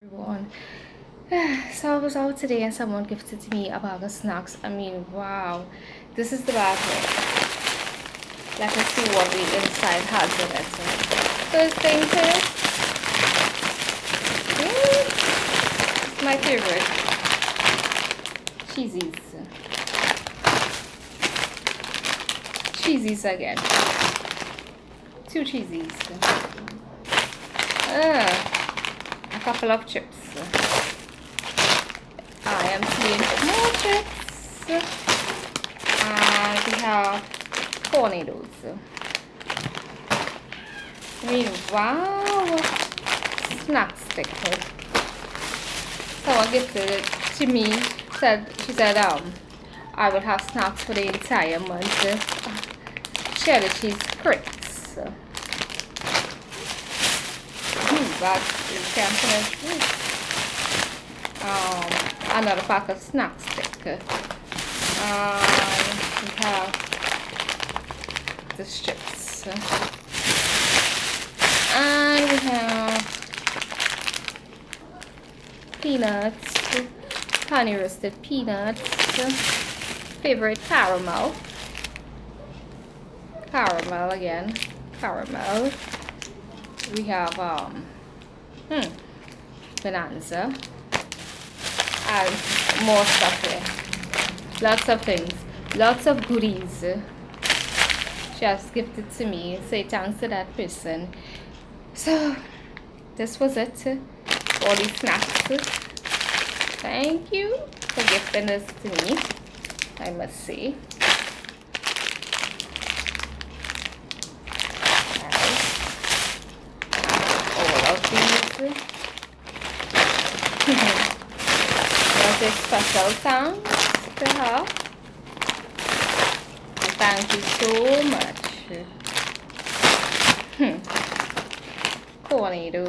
Everyone. So I was out today and someone gifted to me a bag of snacks. I mean, wow. This is the bag here. Let us see what the inside has in it. First thing first. My favorite. Cheesies. Cheesies again. Two cheesies. A couple of chips. I am seeing more chips. And we have tornadoes. I mean, wow. Snack stickers. Someone gifted it to me. She said, I will have snacks for the entire month. Cheddar cheese crits. That is camping. Another pack of snack stick. We have the strips. And we have peanuts, honey roasted peanuts, favorite caramel again, caramel. We have bonanza and more stuff here. Lots of things, lots of goodies. She has gifted to me. Say thanks to that person. So this was it. All these snacks. Thank you for gifting this to me. I must say. All of these. Was a special thanks to her. Thank you so much. Tornado,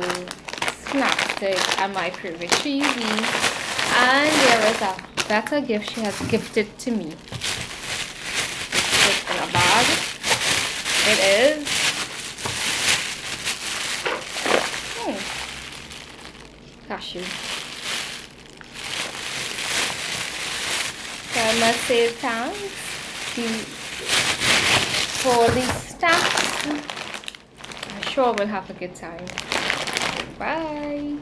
snack stick, and my favorite cheesy. And there is a better gift she has gifted to me. Just in a bag. It is cashew. So I must say thanks for these snacks. I'm sure we'll have a good time. Bye.